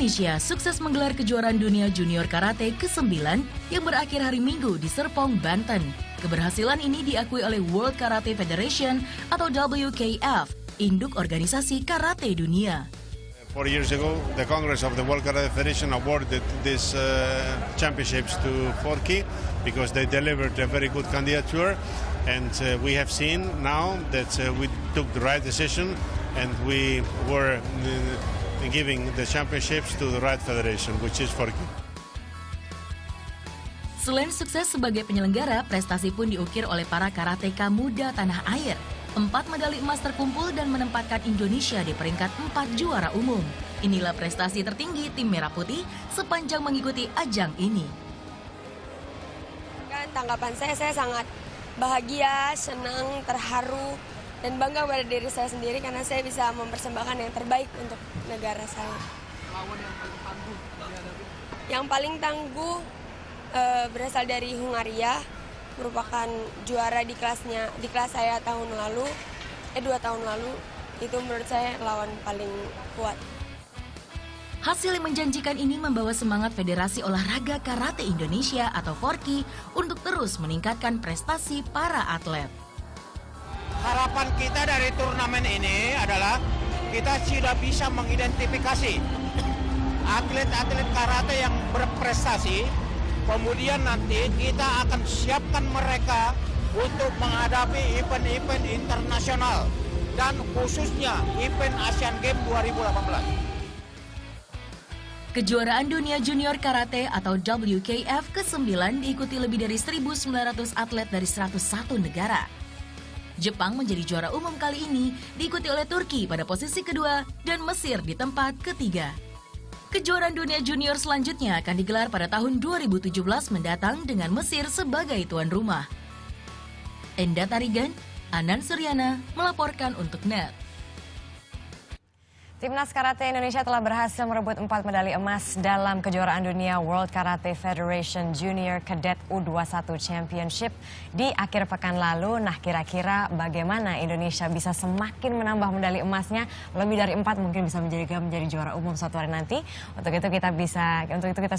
Indonesia sukses menggelar kejuaraan dunia junior karate ke-9 yang berakhir hari Minggu di Serpong, Banten. Keberhasilan ini diakui oleh World Karate Federation atau WKF, induk organisasi karate dunia. 4 years ago, the Congress of the World Karate Federation awarded these championships to Forky because they delivered a very good candidature, and we have seen now that we took the right decision and we were giving the championships to the right federation, which is Forky. Selain sukses sebagai penyelenggara, prestasi pun diukir oleh para karateka muda tanah air. 4 medali emas terkumpul dan menempatkan Indonesia di peringkat 4 juara umum. Inilah prestasi tertinggi tim Merah Putih sepanjang mengikuti ajang ini. Tanggapan saya sangat bahagia, senang, terharu, dan bangga pada diri saya sendiri karena saya bisa mempersembahkan yang terbaik untuk negara saya. Lawan yang paling tangguh dihadapi? Yang paling tangguh berasal dari Hungaria, merupakan juara di kelas saya tahun lalu, 2 tahun lalu. Itu menurut saya lawan paling kuat. Hasil yang menjanjikan ini membawa semangat Federasi Olahraga Karate Indonesia atau Forky untuk terus meningkatkan prestasi para atlet. Harapan kita dari turnamen ini adalah kita sudah bisa mengidentifikasi atlet-atlet karate yang berprestasi. Kemudian nanti kita akan siapkan mereka untuk menghadapi event-event internasional dan khususnya event Asian Games 2018. Kejuaraan Dunia Junior Karate atau WKF ke-9 diikuti lebih dari 1.900 atlet dari 101 negara. Jepang menjadi juara umum kali ini, diikuti oleh Turki pada posisi kedua dan Mesir di tempat ketiga. Kejuaraan dunia junior selanjutnya akan digelar pada tahun 2017 mendatang dengan Mesir sebagai tuan rumah. Enda Tarigan, Anan Suryana melaporkan untuk NET. Timnas Karate Indonesia telah berhasil merebut 4 medali emas dalam kejuaraan dunia World Karate Federation Junior Cadet U21 Championship di akhir pekan lalu. Nah, kira-kira bagaimana Indonesia bisa semakin menambah medali emasnya lebih dari 4, mungkin bisa menjadi juara umum suatu hari nanti. Untuk itu kita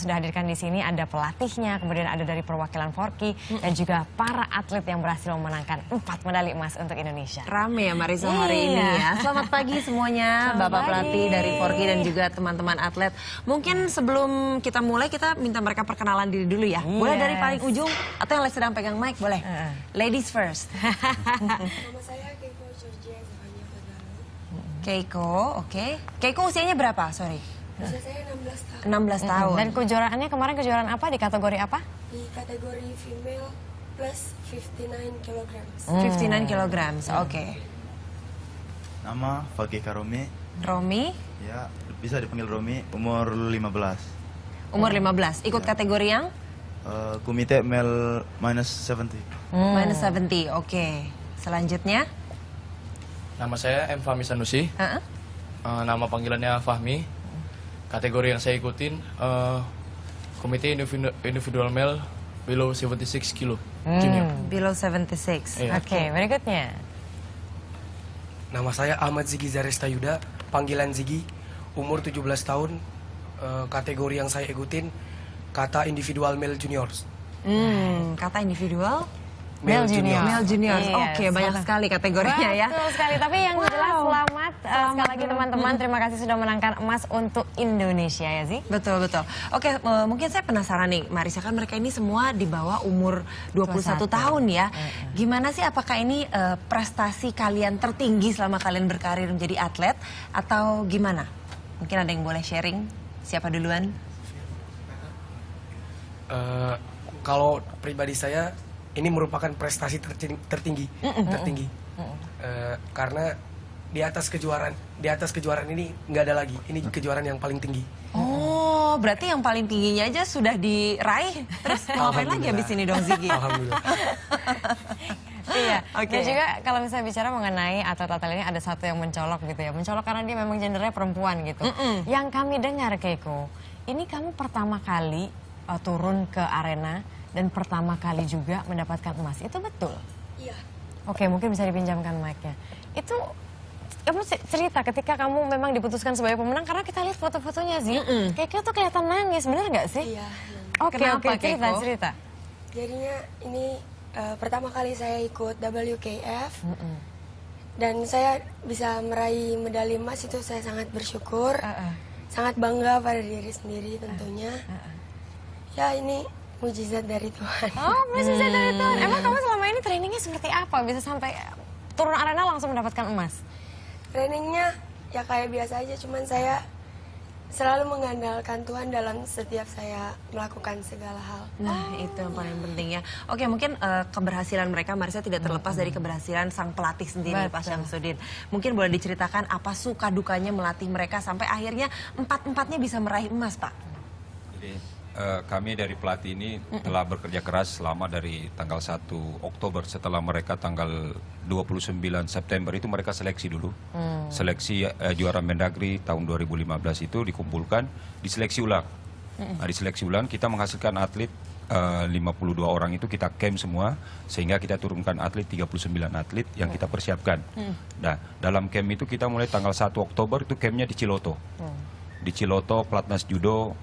sudah hadirkan di sini ada pelatihnya, kemudian ada dari perwakilan Forky dan juga para atlet yang berhasil memenangkan 4 medali emas untuk Indonesia. Rame ya Marisa hari ini ya. Selamat pagi semuanya, Bapak pelatih dari Forky dan juga teman-teman atlet. Mungkin sebelum kita mulai, kita minta mereka perkenalan diri dulu ya. Boleh dari paling ujung atau yang sedang pegang mic, boleh. Ladies first. Nama saya Keiko Georgia Zahania Fadalo. Keiko, oke. Keiko usianya berapa? Sorry. Usia saya 16 tahun. 16 tahun. Dan kejuaraannya kemarin kejuaraan apa? Di kategori apa? Di kategori female plus 59 kilograms. 59 kilograms, oke. Nama Fagi Karomi. Romi, Ya, bisa dipanggil Romi, umur 15. umur 15. Ikut kategori yang? Komite male minus 70. Minus 70, oke. Selanjutnya? Nama saya M. Fahmi Sanusi. Nama panggilannya Fahmi. Kategori yang saya ikutin komite individual male below 76 kilo junior. Below 76. Iya. Oke, berikutnya. Nama saya Ahmad Zigi Zaresta Yuda, panggilan Zigi, umur 17 tahun, kategori yang saya ikutin, kata individual male juniors. Kata individual? Male junior. Male juniors, Iya, oke, banyak sekali kategorinya ya. Betul sekali, tapi yang jelas selamat sekali lagi teman-teman. Terima kasih sudah menangkan emas untuk Indonesia ya Zi. Betul, betul. Oke, mungkin saya penasaran nih, Marisa, kan mereka ini semua di bawah umur 21 tahun ya. Gimana sih, apakah ini prestasi kalian tertinggi selama kalian berkarir menjadi atlet atau gimana? Mungkin ada yang boleh sharing, siapa duluan? Kalau pribadi saya, ini merupakan prestasi tertinggi. Karena di atas kejuaraan ini nggak ada lagi. Ini kejuaraan yang paling tinggi. Oh, berarti yang paling tingginya aja sudah diraih. Terus mau ngapain lagi habis ini dong Ziggy? Alhamdulillah. Iya, Oke. dan juga kalau misalnya bicara mengenai atlet-atlet ini ada satu yang mencolok gitu ya. Mencolok karena dia memang gendernya perempuan gitu. Yang kami dengar Keiko, ini kamu pertama kali turun ke arena dan pertama kali juga mendapatkan emas. Itu betul? Iya. Oke, mungkin bisa dipinjamkan mic-nya. Itu kamu cerita ketika kamu memang diputuskan sebagai pemenang, karena kita lihat foto-fotonya sih, Keiko tuh kelihatan nangis, bener nggak sih? Iya. Oke, Kenapa, cerita. Jadinya ini pertama kali saya ikut WKF dan saya bisa meraih medali emas, itu saya sangat bersyukur, sangat bangga pada diri sendiri tentunya. Ya ini mujizat dari Tuhan. Oh, mujizat dari Tuhan. Emang kamu selama ini trainingnya seperti apa bisa sampai turun arena langsung mendapatkan emas? Trainingnya ya kayak biasa aja, cuman saya selalu mengandalkan Tuhan dalam setiap saya melakukan segala hal. Nah, itu yang paling penting ya. Oke, mungkin keberhasilan mereka, Marisa, tidak terlepas dari keberhasilan sang pelatih sendiri, Pak Syamsuddin. Mungkin boleh diceritakan apa suka dukanya melatih mereka sampai akhirnya empat-empatnya bisa meraih emas, Pak? Jadi kami dari pelatih ini telah bekerja keras selama dari tanggal 1 Oktober setelah mereka tanggal 29 September itu mereka seleksi dulu. Seleksi juara Mendagri tahun 2015 itu dikumpulkan, diseleksi ulang. Nah, diseleksi ulang kita menghasilkan atlet 52 orang itu kita camp semua sehingga kita turunkan atlet 39 atlet yang kita persiapkan. Nah, dalam camp itu kita mulai tanggal 1 Oktober itu campnya di Ciloto. Di Ciloto Platnas Judo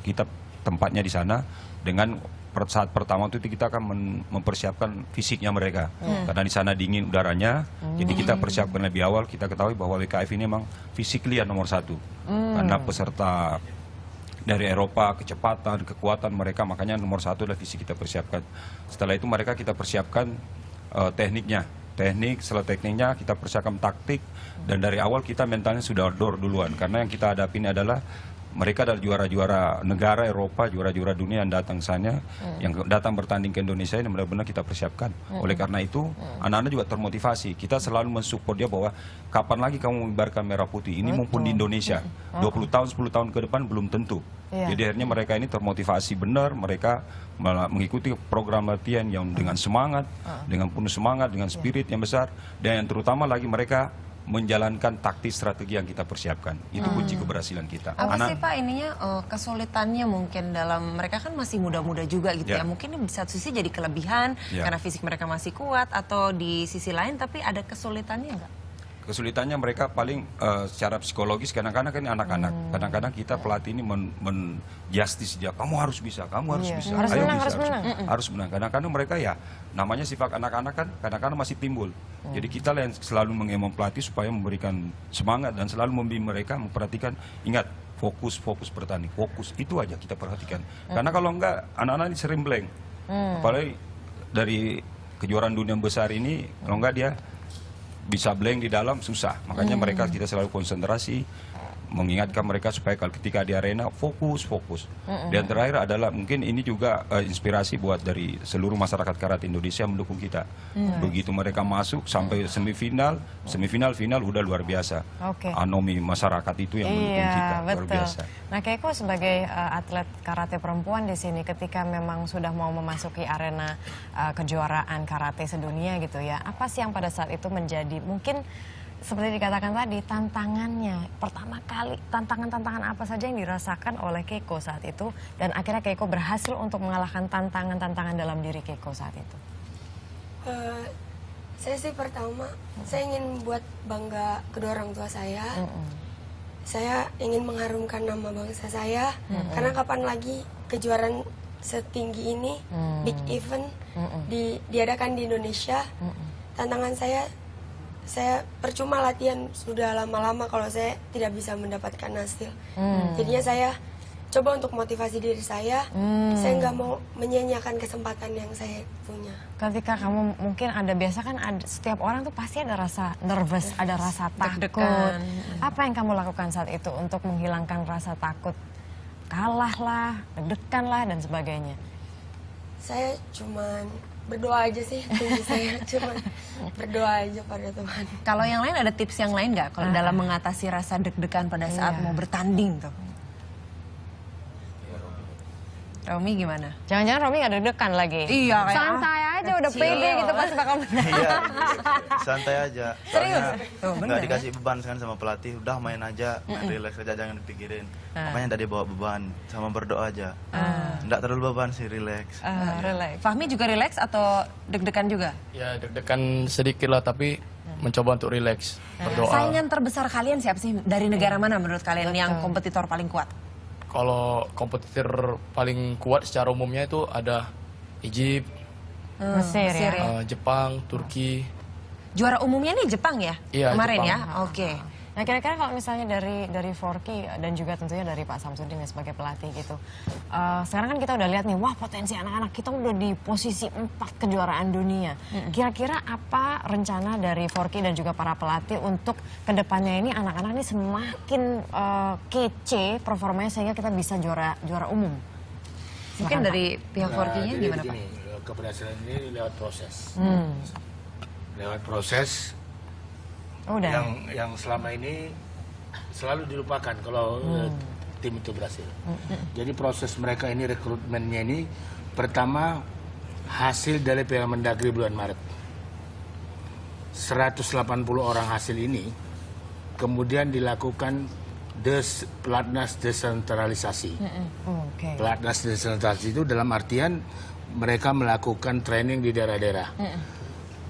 kita tempatnya di sana dengan saat pertama itu kita akan mempersiapkan fisiknya mereka karena di sana dingin udaranya, jadi kita persiapkan lebih awal. Kita ketahui bahwa WKF ini memang physically nomor 1 karena peserta dari Eropa, kecepatan, kekuatan mereka, makanya nomor 1 adalah fisik kita persiapkan. Setelah itu mereka kita persiapkan tekniknya. Setelah tekniknya kita persiapkan taktik, dan dari awal kita mentalnya sudah outdoor duluan karena yang kita hadapi ini adalah mereka adalah juara-juara negara Eropa, juara-juara dunia yang datang sana, yang datang bertanding ke Indonesia ini benar-benar kita persiapkan. Oleh karena itu, anak-anak juga termotivasi. Kita selalu mensupport dia bahwa kapan lagi kamu mengibarkan merah putih ini mumpun di Indonesia. 20 tahun, 10 tahun ke depan belum tentu. Jadi akhirnya mereka ini termotivasi benar, mereka mengikuti program latihan yang dengan semangat, dengan penuh semangat, dengan spirit yang besar, dan yang terutama lagi mereka menjalankan taktik strategi yang kita persiapkan. Itu kunci keberhasilan kita. Apa sih Pak ininya kesulitannya mungkin dalam, mereka kan masih muda-muda juga gitu ya. Mungkin di satu sisi jadi kelebihan karena fisik mereka masih kuat, atau di sisi lain tapi ada kesulitannya nggak? Kesulitannya mereka paling secara psikologis, kadang-kadang kan anak-anak. Kadang-kadang kita pelatih ini menjustis dia, kamu harus bisa, kamu harus bisa, harus menang. Kadang-kadang mereka ya namanya sifat anak-anak kan kadang-kadang masih timbul. Jadi kita yang selalu mengemong pelatih supaya memberikan semangat dan selalu membimbing mereka, memperhatikan, ingat fokus bertanding, fokus itu aja kita perhatikan. Karena kalau enggak anak-anak ini sering blank. Apalagi dari kejuaraan dunia besar ini, kalau enggak dia bisa blank di dalam susah. Makanya mereka kita selalu konsentrasi, mengingatkan mereka supaya kalau ketika di arena fokus. Dan terakhir adalah mungkin ini juga inspirasi buat dari seluruh masyarakat karate Indonesia mendukung kita. Begitu mereka masuk sampai semifinal, final udah luar biasa. Anomi masyarakat itu yang mendukung kita luar biasa. Nah, Keiko sebagai atlet karate perempuan di sini, ketika memang sudah mau memasuki arena kejuaraan karate sedunia gitu ya, apa sih yang pada saat itu menjadi mungkin seperti dikatakan tadi tantangannya, pertama kali tantangan apa saja yang dirasakan oleh Keiko saat itu, dan akhirnya Keiko berhasil untuk mengalahkan tantangan dalam diri Keiko saat itu? Saya sih pertama, saya ingin buat bangga kedua orang tua saya. Saya ingin mengharumkan nama bangsa saya, karena kapan lagi kejuaraan setinggi ini, big event, diadakan di Indonesia. Tantangan saya percuma latihan sudah lama-lama kalau saya tidak bisa mendapatkan hasil. Jadinya saya coba untuk motivasi diri saya nggak mau menyia-nyiakan kesempatan yang saya punya. Ketika kamu mungkin biasa kan setiap orang tuh pasti ada rasa nervous, ada rasa takut. Apa yang kamu lakukan saat itu untuk menghilangkan rasa takut? Kalah lah, deg-degan lah, dan sebagainya. Saya cuman berdoa aja sih, saya cuma berdoa aja pada Tuhan. Kalau yang lain ada tips yang lain nggak kalau dalam mengatasi rasa deg-degan pada saat mau bertanding tuh? Romi gimana? Jangan-jangan Romi nggak deg-degan lagi? Iya, kayak santai aja, udah pede gitu pasti bakal menang. Iya, santai aja. Serius? Nggak dikasih beban kan sama pelatih, udah main aja, relax aja, jangan dipikirin. Makanya tadi bawa beban, sama berdoa aja. Nggak terlalu beban sih, relax. Relax. Fahmi juga relax atau deg-degan juga? Ya deg-degan sedikit lah, tapi mencoba untuk rileks, berdoa. Saingan terbesar kalian siapa sih? Dari negara mana menurut kalian yang kompetitor paling kuat? Kalau kompetitor paling kuat secara umumnya itu ada Egypt, Mesir ya. Jepang, Turki. Juara umumnya nih Jepang ya? Iya, Kemarin Jepang. ya? Oke. Nah kira-kira kalau misalnya dari Forky dan juga tentunya dari Pak Samsudin ya sebagai pelatih gitu. Sekarang kan kita udah lihat nih, wah potensi anak-anak kita udah di posisi 4 kejuaraan dunia. Kira-kira apa rencana dari Forky dan juga para pelatih untuk kedepannya ini anak-anak ini semakin kece performanya sehingga kita bisa juara umum? Mungkin dari pihak Forky-nya jadi gimana Pak? begini, keberhasilan ini lewat proses. Lewat proses yang selama ini selalu dilupakan kalau tim itu berhasil. Jadi proses mereka ini, rekrutmennya ini, pertama hasil dari Piala Mendagri bulan Maret. 180 orang hasil ini kemudian dilakukan pelatnas desentralisasi. Pelatnas desentralisasi itu dalam artian mereka melakukan training di daerah-daerah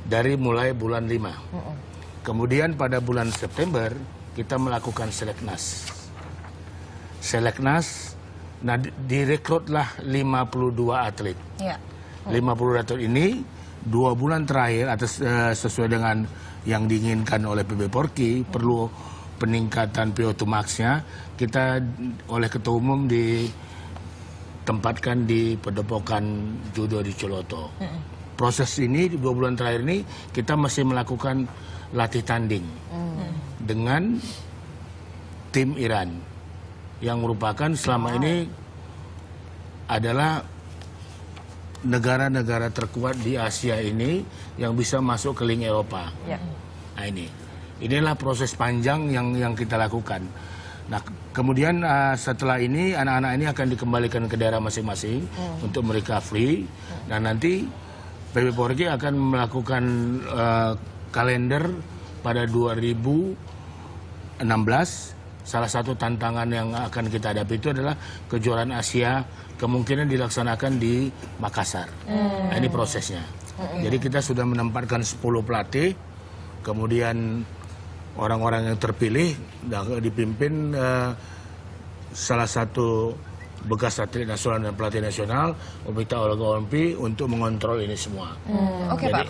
dari mulai bulan 5. Kemudian pada bulan September kita melakukan seleknas. Nah direkrutlah 52 atlet. 52 atlet ini 2 bulan terakhir atas sesuai dengan yang diinginkan oleh PB Forky, perlu peningkatan PO2 Max-nya, kita oleh Ketua Umum ditempatkan di Padepokan Judo di Ciloto. Proses ini 2 bulan terakhir ini kita masih melakukan latih tanding dengan tim Iran yang merupakan selama ini adalah negara-negara terkuat di Asia ini yang bisa masuk ke link Eropa. Nah inilah proses panjang yang kita lakukan. Nah kemudian setelah ini anak-anak ini akan dikembalikan ke daerah masing-masing untuk merecovery. Dan nanti PB Forky akan melakukan kalender pada 2016. Salah satu tantangan yang akan kita hadapi itu adalah kejuaraan Asia, kemungkinan dilaksanakan di Makassar. Nah, ini prosesnya. Jadi kita sudah menempatkan 10 pelatih, kemudian orang-orang yang terpilih dipimpin salah satu bekas atlet nasional dan pelatih nasional, Omita Olga Ompi, untuk mengontrol ini semua. Oke Pak,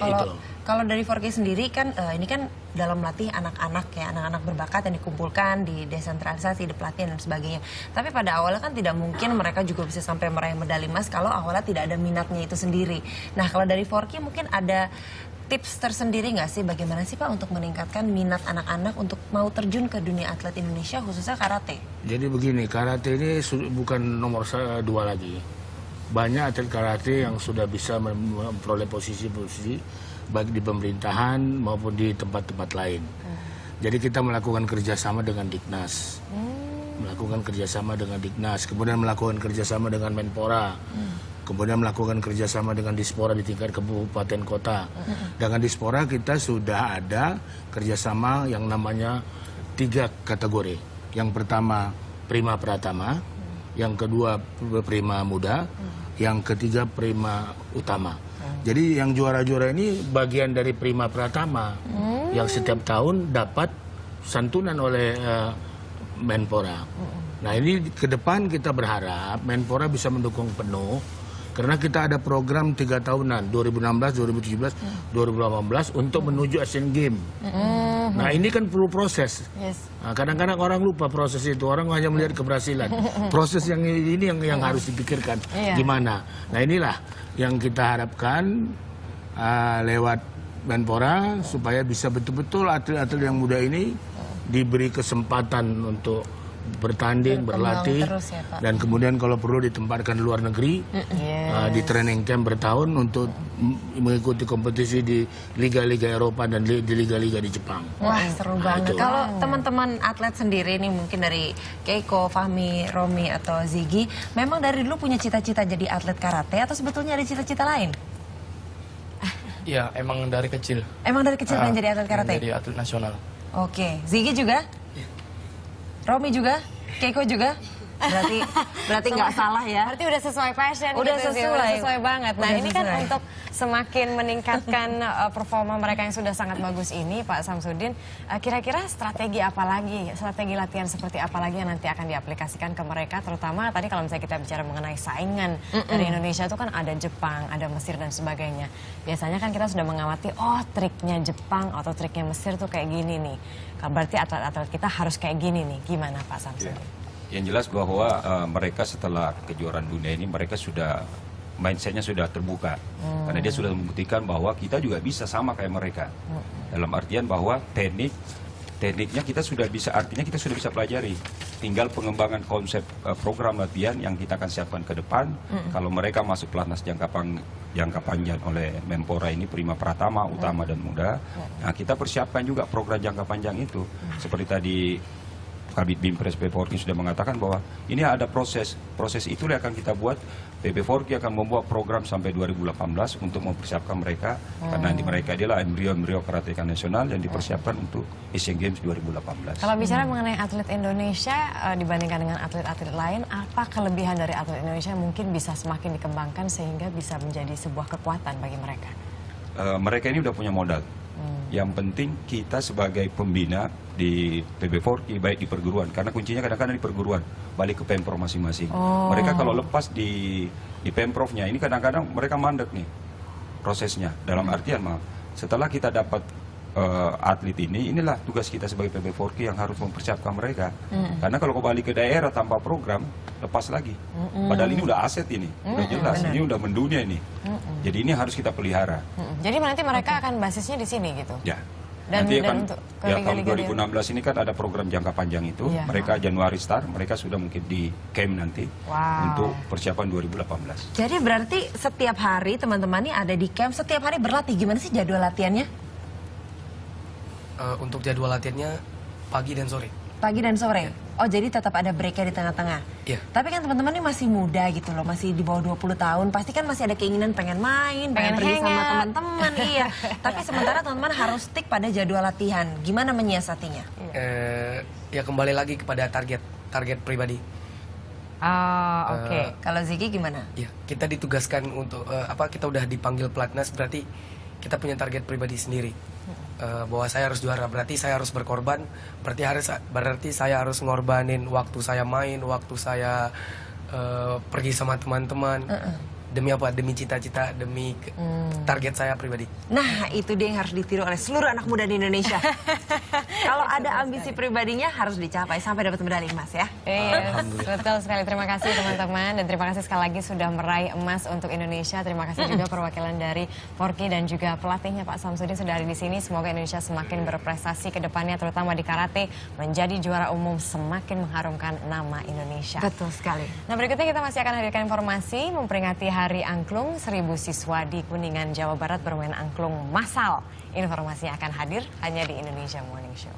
kalau dari Forky sendiri kan ini kan dalam melatih anak-anak ya, anak-anak berbakat yang dikumpulkan di desentralisasi, di pelatihan dan sebagainya. Tapi pada awalnya kan tidak mungkin mereka juga bisa sampai meraih medali emas kalau awalnya tidak ada minatnya itu sendiri. Nah kalau dari Forky mungkin ada tips tersendiri nggak sih bagaimana sih Pak untuk meningkatkan minat anak-anak untuk mau terjun ke dunia atlet Indonesia khususnya karate? Jadi begini, karate ini bukan nomor 2 lagi. Banyak atlet karate yang sudah bisa memperoleh posisi-posisi baik di pemerintahan maupun di tempat-tempat lain. Jadi kita melakukan kerjasama dengan Diknas, kemudian melakukan kerjasama dengan Menpora. Kemudian melakukan kerjasama dengan Dispora di tingkat kabupaten kota. Dengan Dispora kita sudah ada kerjasama yang namanya 3 kategori. Yang pertama Prima Pratama, yang kedua Prima Muda, yang ketiga Prima Utama. Jadi yang juara-juara ini bagian dari Prima Pratama yang setiap tahun dapat santunan oleh Menpora. Nah ini ke depan kita berharap Menpora bisa mendukung penuh. Karena kita ada program 3 tahunan, 2016, 2017, 2018 untuk menuju Asian Games. Nah ini kan perlu proses. Nah, kadang-kadang orang lupa proses itu, orang hanya melihat keberhasilan. Proses yang ini yang harus dipikirkan gimana. Nah inilah yang kita harapkan lewat Menpora supaya bisa betul-betul atlet-atlet yang muda ini diberi kesempatan untuk bertanding, berlatih, terus ya, Pak. dan kemudian kalau perlu ditempatkan di luar negeri, di training camp bertahun untuk mengikuti kompetisi di liga-liga Eropa dan di liga-liga di Jepang. Wah seru banget. Kalau teman-teman atlet sendiri nih mungkin dari Keiko, Fahmi, Romi atau Ziggy, memang dari dulu punya cita-cita jadi atlet karate atau sebetulnya ada cita-cita lain? Iya, emang dari kecil. Emang dari kecil pengen jadi atlet karate? Jadi atlet nasional. Oke, Ziggy juga? Romi juga? Keiko juga? Berarti nggak salah ya. Berarti udah sesuai passion Udah gitu sih, sesuai. udah sesuai banget. Nah Udah ini kan sesuai. untuk semakin meningkatkan performa mereka yang sudah sangat bagus ini, Pak Samsudin, kira-kira strategi apa lagi, strategi latihan seperti apa lagi yang nanti akan diaplikasikan ke mereka, terutama tadi kalau misalnya kita bicara mengenai saingan dari Indonesia itu kan ada Jepang, ada Mesir dan sebagainya. Biasanya kan kita sudah mengamati, oh triknya Jepang atau triknya Mesir tuh kayak gini nih. Berarti atlet-atlet kita harus kayak gini nih. Gimana Pak Samsudin? Yang jelas bahwa mereka setelah kejuaraan dunia ini mereka sudah mindsetnya sudah terbuka karena dia sudah membuktikan bahwa kita juga bisa sama kayak mereka dalam artian bahwa tekniknya kita sudah bisa, artinya kita sudah bisa pelajari, tinggal pengembangan konsep program latihan yang kita akan siapkan ke depan. Kalau mereka masuk pelatnas jangka panjang oleh Menpora ini, Prima Pratama, Utama dan Muda, nah kita persiapkan juga program jangka panjang itu. Seperti tadi Kabid Bimpres PP4K sudah mengatakan bahwa ini ada proses itulah yang akan kita buat. PP4K akan membuat program sampai 2018 untuk mempersiapkan mereka, karena nanti mereka adalah embrio karateka nasional yang dipersiapkan untuk Asian Games 2018. Kalau bicara mengenai atlet Indonesia dibandingkan dengan atlet-atlet lain, apa kelebihan dari atlet Indonesia mungkin bisa semakin dikembangkan sehingga bisa menjadi sebuah kekuatan bagi mereka? Mereka ini udah punya modal. Yang penting kita sebagai pembina di PB4K, baik di perguruan, karena kuncinya kadang-kadang di perguruan, balik ke Pemprov masing-masing. Mereka kalau lepas di Pemprovnya, ini kadang-kadang mereka mandek nih prosesnya. Dalam artian, setelah kita dapat atlet ini, inilah tugas kita sebagai PB4K yang harus mempersiapkan mereka. Karena kalau kembali ke daerah tanpa program, lepas lagi. Padahal ini udah aset ini, udah jelas, ini udah mendunia ini. Jadi ini harus kita pelihara. Jadi nanti mereka akan basisnya di sini gitu? Ya. Dan, nanti dan akan, untuk ya tahun 2016 ini kan ada program jangka panjang itu. Iya. Mereka Januari start, mereka sudah mungkin di camp nanti untuk persiapan 2018. Jadi berarti setiap hari teman-teman ini ada di camp, setiap hari berlatih. Gimana sih jadwal latihannya? Untuk jadwal latihannya pagi dan sore. Pagi dan sore? Oh jadi tetap ada breaknya di tengah-tengah? Iya. Tapi kan teman-teman ini masih muda gitu loh, masih di bawah 20 tahun. Pasti kan masih ada keinginan pengen main, pengen pergi sama teman-teman. Iya. Tapi sementara teman-teman harus stick pada jadwal latihan. Gimana menyiasatinya? Ya kembali lagi kepada target pribadi. Oke. Kalau Ziggy gimana? Ya, kita ditugaskan untuk kita udah dipanggil pelatnas, berarti kita punya target pribadi sendiri. Bahwa saya harus juara, berarti saya harus berkorban, berarti saya harus ngorbanin waktu saya main, waktu saya pergi sama teman-teman. Demi apa? Demi cita-cita, demi target saya pribadi. Nah, itu dia yang harus ditiru oleh seluruh anak muda di Indonesia. Kalau ada ambisi pribadinya harus dicapai sampai dapat medali emas ya. Iya, betul sekali. Terima kasih teman-teman dan terima kasih sekali lagi sudah meraih emas untuk Indonesia. Terima kasih juga perwakilan dari 4K dan juga pelatihnya Pak Samsudin sudah ada di sini. Semoga Indonesia semakin berprestasi ke depannya, terutama di karate, menjadi juara umum, semakin mengharumkan nama Indonesia. Betul sekali. Nah, berikutnya kita masih akan hadirkan informasi memperingati Hari Angklung. 1000 siswa di Kuningan, Jawa Barat bermain angklung massal. Informasinya akan hadir hanya di Indonesia Morning Show.